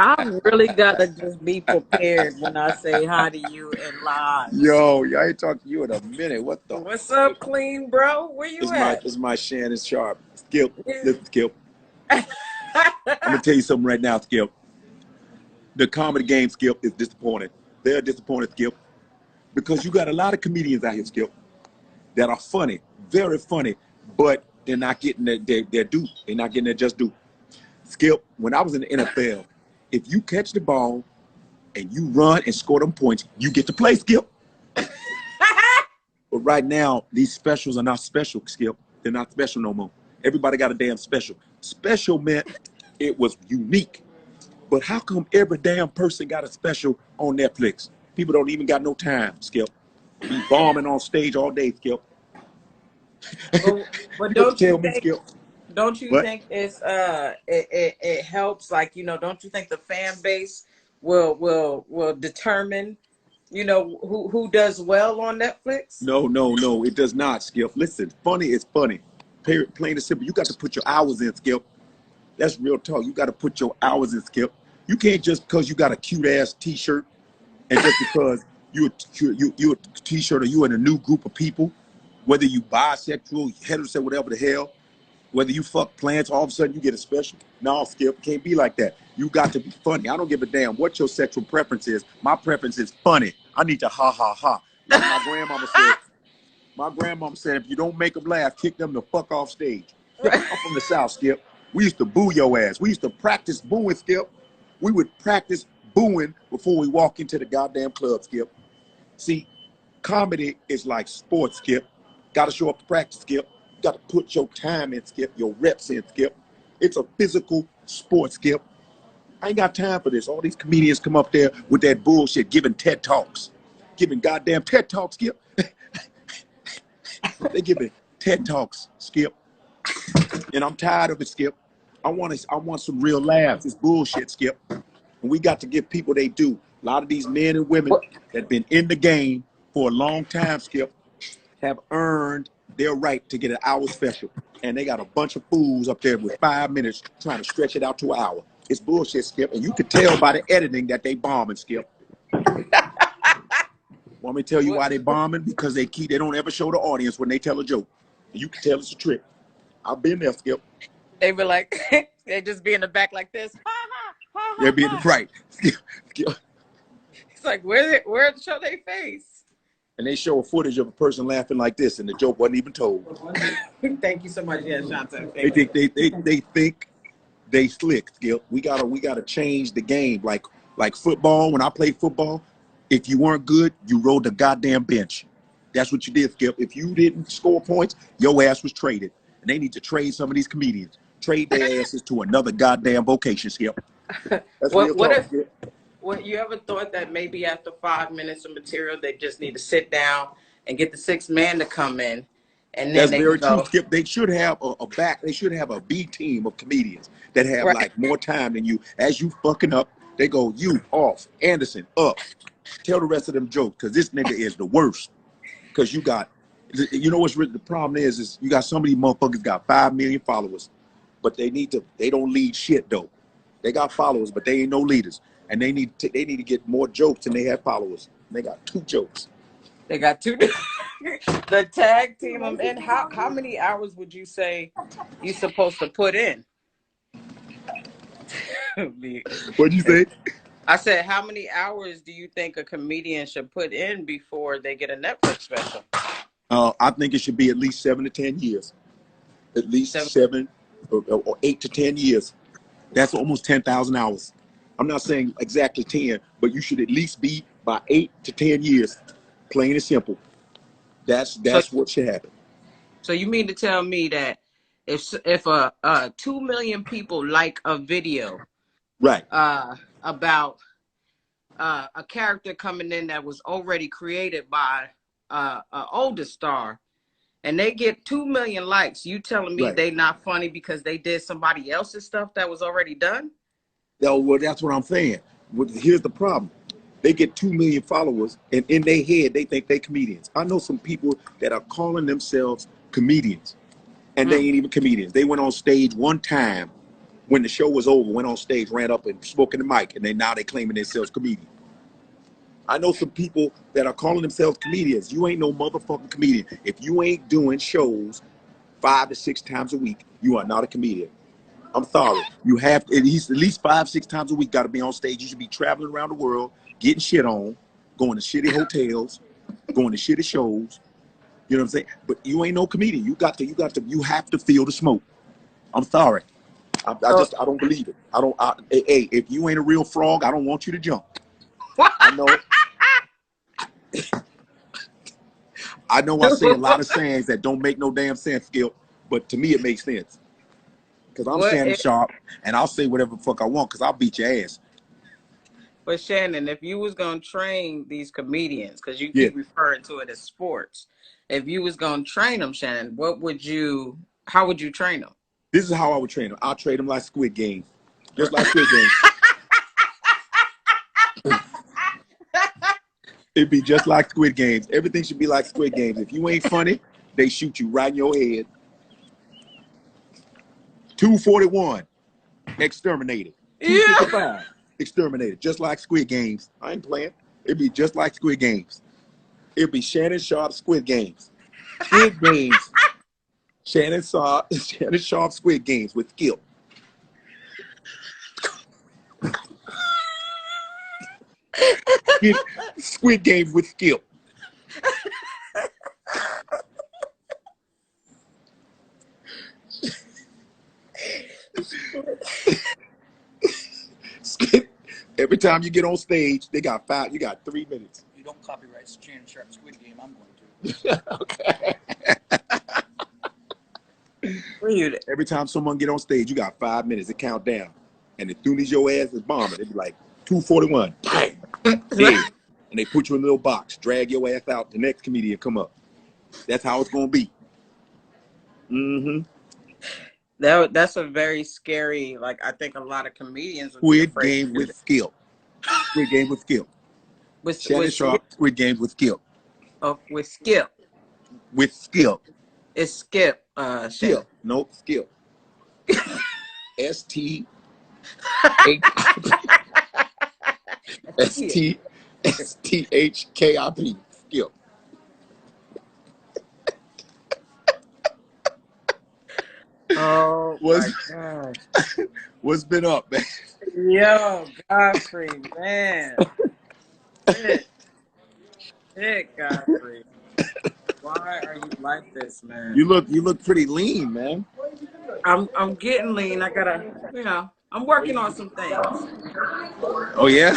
I'm really gotta just be prepared when I say hi to you in lives. Yo, I ain't talked to you in a minute. What the What's fuck? up, clean bro? Where you at? It's my Shannon Sharpe. Skip, Yeah. listen, Skip. I'm gonna tell you something right now, Skip. The comedy game, Skip, is disappointed. They're disappointed, Skip, because you got a lot of comedians out here, Skip, that are funny, very funny, but they're not getting their due. They're not getting their just due. Skip, when I was in the NFL, if you catch the ball and you run and score them points, you get to play, Skip. But right now, these specials are not special, Skip. They're not special no more. Everybody got a damn special. Special meant it was unique. But how come every damn person got a special on Netflix? People don't even got no time, Skip. Be bombing on stage all day, Skip. But You know what don't you you tell me, think Skip? don't you What? think it helps, like, don't you think the fan base will determine, who does well on Netflix? No. It does not, Skip. Listen, funny is funny. Plain and simple. You got to put your hours in, Skip. That's real talk. You got to put your hours in, Skip. You can't just because you got a cute ass T-shirt and just because you a T-shirt or you in a new group of people, whether you bisexual, heterosexual, whatever the hell, whether you fuck plants, all of a sudden you get a special. No, Skip, can't be like that. You got to be funny. I don't give a damn what your sexual preference is. My preference is funny. I need to ha ha ha. Like my grandmama said. My grandmama said, if you don't make them laugh, kick them the fuck off stage. Skip, I'm from the South, Skip. We used to boo your ass. We used to practice booing, Skip. We would practice booing before we walk into the goddamn club, Skip. See, comedy is like sports, Skip. Got to show up to practice, Skip. Got to put your time in, Skip, your reps in, Skip. It's a physical sport, Skip. I ain't got time for this. All these comedians come up there with that bullshit, giving TED Talks. Giving goddamn TED Talks, Skip. They giving TED Talks, Skip. And I'm tired of it, Skip. I want some real laughs. It's bullshit, Skip. And we got to give people they do. A lot of these men and women that have been in the game for a long time, Skip, have earned their right to get an hour special. And they got a bunch of fools up there with 5 minutes trying to stretch it out to an hour. It's bullshit, Skip. And you can tell by the editing that they bombing, Skip. Want me to tell you why they bombing? Because they don't ever show the audience when they tell a joke. And you can tell it's a trick. I've been there, Skip. They be like, they just be in the back like this. Ha ha ha They're ha. being right. It's like, where to show their face? And they show a footage of a person laughing like this, and the joke wasn't even told. Thank you so much, yeah, Chaunte. They think they slick, Skip. We gotta change the game. Like football. When I played football, if you weren't good, you rode the goddamn bench. That's what you did, Skip. If you didn't score points, your ass was traded. And they need to trade some of these comedians. Trade their asses to another goddamn vocation, Skip. That's real talk, Skip. What you ever thought that maybe after 5 minutes of material, they just need to sit down and get the sixth man to come in, and then That's they very go. true, Skip. They should have they should have a B team of comedians that have Right. like more time than you. As you fucking up, they go, you off, Anderson up. Tell the rest of them jokes, because this nigga is the worst. Because you know the problem is you got some of these motherfuckers got 5 million followers, but they don't lead shit though. They got followers, but they ain't no leaders. And they need to get more jokes than they have followers. And they got 2 jokes. They got 2. The tag team I'm in. How many hours would you say you supposed to put in? What'd you say? I said, how many hours do you think a comedian should put in before they get a Netflix special? I think it should be at least 7 to 10 years. At least 7 or 8 to 10 years. That's almost 10,000 hours. I'm not saying exactly 10, but you should at least be by 8 to 10 years. Plain and simple. That's what should happen. So you mean to tell me that if 2 million people like a video, right, about a character coming in that was already created by an older star, and they get 2 million likes, you telling me they not funny because they did somebody else's stuff that was already done? Well, that's what I'm saying. Here's the problem. They get 2 million followers, and in their head, they think they comedians. I know some people that are calling themselves comedians, and they ain't even comedians. They went on stage one time, when the show was over, went on stage, ran up and spoke in the mic, and now they claiming themselves comedians. I know some people that are calling themselves comedians. You ain't no motherfucking comedian. If you ain't doing shows 5 to 6 times a week, you are not a comedian. I'm sorry. You have to, at least 5, 6 times a week, got to be on stage. You should be traveling around the world, getting shit on, going to shitty hotels, going to shitty shows. You know what I'm saying? But you ain't no comedian. You have to feel the smoke. I'm sorry. I don't believe it. Hey, if you ain't a real frog, I don't want you to jump. I know. I know I say a lot of sayings that don't make no damn sense, Skip, but to me it makes sense. Because I'm Shannon Sharpe, and I'll say whatever the fuck I want, because I'll beat your ass. But Shannon, if you was going to train these comedians, because you keep referring to it as sports, if you was going to train them, Shannon, how would you train them? This is how I would train them. I'll train them like Squid Games. Just like Squid Games. It'd be just like Squid Games. Everything should be like Squid Games. If you ain't funny, they shoot you right in your head. 241, exterminated. 255, exterminated. Just like Squid Games. I ain't playing. It'd be just like Squid Games. It'd be Shannon Sharpe Squid Games. Squid Games. Shannon Sharpe Squid Games with skill. Squid Games with skill. Every time you get on stage, they got 5. You got 3 minutes. If you don't copyright Shannon Sharpe Squid Game, I'm going to. Okay. Every time someone get on stage, you got 5 minutes to count down. And as soon as your ass is bombing, it'd be like 241. Bang. Dead. And they put you in a little box, drag your ass out, the next comedian come up. That's how it's gonna be. Mm-hmm. That's a very scary, like, I think a lot of comedians would Squid Game with skill. Squid Game with skill. Shannon Sharpe, Squid Game with skill. Oh, with skill. With skill. It's Skip, Skill. Nope, skill. S-T-H. S-T-H-K-I-P. Skill. Oh my gosh. What's been up, man? Yo, Godfrey, man. Shit, Godfrey. Why are you like this, man? You look pretty lean, man. I'm getting lean. I gotta, I'm working on some things. Oh yeah?